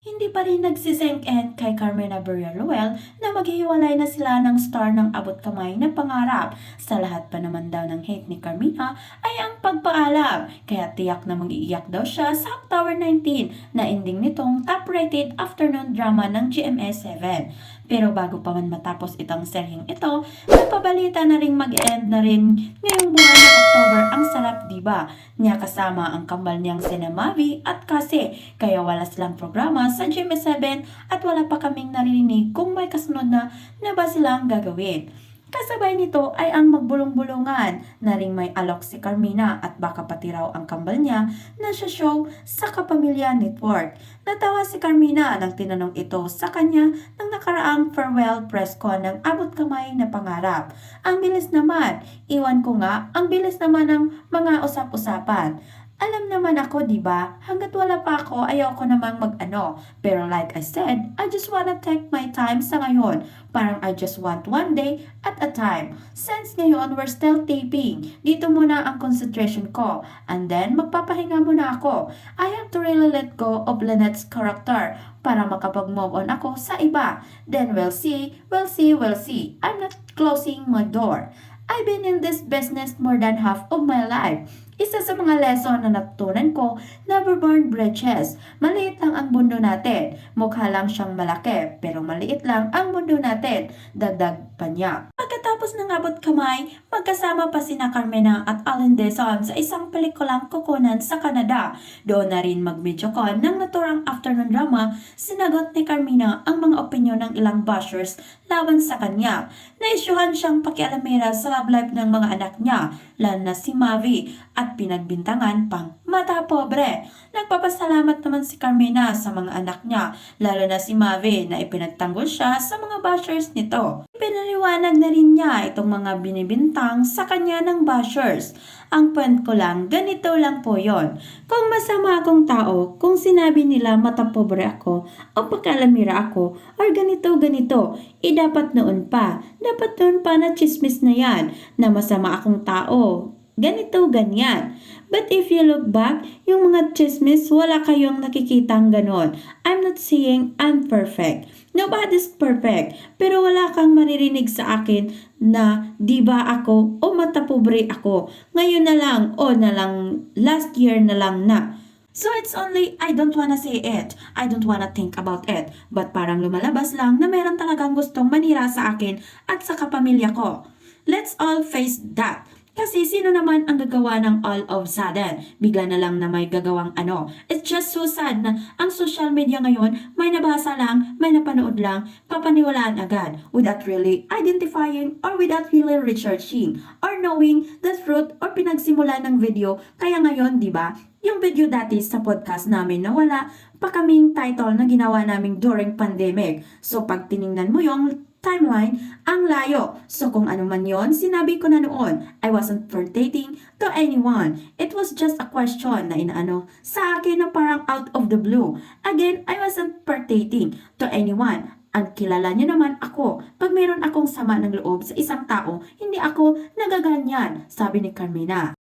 Hindi pa rin nagsisink in kay Carmena Villarroel na maghihiwalay na sila ng star ng abot kamay na pangarap. Sa lahat pa naman daw ng hate ni Carmina ay ang pagpaalam. Kaya tiyak na mag-iiyak daw siya sa October 19 na ending nitong top-rated afternoon drama ng GMA7. Pero bago pa man matapos itong seryeng ito, napabalita na ring mag-end na rin ngayong buwan ng October ang Sarap Diba niya kasama ang kambal niyang sina Mavi at Kasi, kaya wala silang programa sa GMA7 at wala pa kaming narinig kung may kasunod na ba silang gagawin. Kasabay nito ay ang magbulong-bulungan na ring may alok si Carmina at baka pati raw ang kambal niya na sa show sa Kapamilya Network. Natawa si Carmina nang tinanong ito sa kanya ng nakaraang farewell press con ng abot kamay na pangarap. Ang bilis naman, iwan ko nga, ang bilis naman ng mga usap-usapan. Alam naman ako, di ba? Hanggat wala pa ako, ayaw ko namang mag-ano. Pero like I said, I just wanna take my time sa ngayon. Parang I just want one day at a time. Since ngayon, we're still taping. Dito muna ang concentration ko. And then, magpapahinga muna ako. I have to really let go of Lynette's character para makapag-move on ako sa iba. Then we'll see, we'll see, we'll see. I'm not closing my door. I've been in this business more than half of my life. Isa sa mga lesson na natutunan ko, never burn bridges. Maliit lang ang mundo natin. Mukha lang siyang malaki, pero maliit lang ang mundo natin. Dagdag pa niya. Pagkatapos ng abot kamay, magkasama pa sina Carmena at Alan Deson sa isang pelikulang kukunan sa Canada. Doon na rin mag-videocon ng naturang afternoon drama, sinagot ni Carmena ang mga opinyon ng ilang bashers laban sa kanya. Naisyuhan siyang pakialamera sa love life ng mga anak niya, lalo na si Mavi, at pinagbintangan pang mata pobre. Nagpapasalamat naman si Carmena sa mga anak niya, lalo na si Mavi na ipinagtanggol siya sa mga bashers nito. Pinaliwanag na rin niya itong mga binibintang sa kanya ng bashers. Ang point ko lang, ganito lang po yon. Kung masama akong tao, kung sinabi nila mata pobre ako, o pagkalamira ako, or ganito, dapat noon pa. Dapat noon pa na chismis na yan, na masama akong tao. Ganito, ganyan. But if you look back, yung mga chismis, wala kayong nakikitang ganon. I'm not saying I'm perfect. Nobody's perfect. Pero wala kang maririnig sa akin na di ba ako o matapobre ako. Ngayon na lang o na lang last year na lang na. So it's only, I don't wanna say it. I don't wanna think about it. But parang lumalabas lang na meron talagang gustong manira sa akin at sa kapamilya ko. Let's all face that. Kasi sino naman ang gagawa ng all of sudden? Bigla na lang na may gagawang ano. It's just so sad na ang social media ngayon, may nabasa lang, may napanood lang, papaniwalaan agad without really identifying or without really researching or knowing the truth or pinagsimula ng video. Kaya ngayon, di ba, yung video dati sa podcast namin na wala pa kaming title na ginawa namin during pandemic. So pag tiningnan mo yung timeline, ang layo. So kung ano man yon, sinabi ko na noon, I wasn't flirtating to anyone. It was just a question na inaano sa akin na parang out of the blue. Again, I wasn't flirtating to anyone. Ang kilala niyo naman ako, pag meron akong sama ng loob sa isang tao, hindi ako nagaganyan, sabi ni Carmina.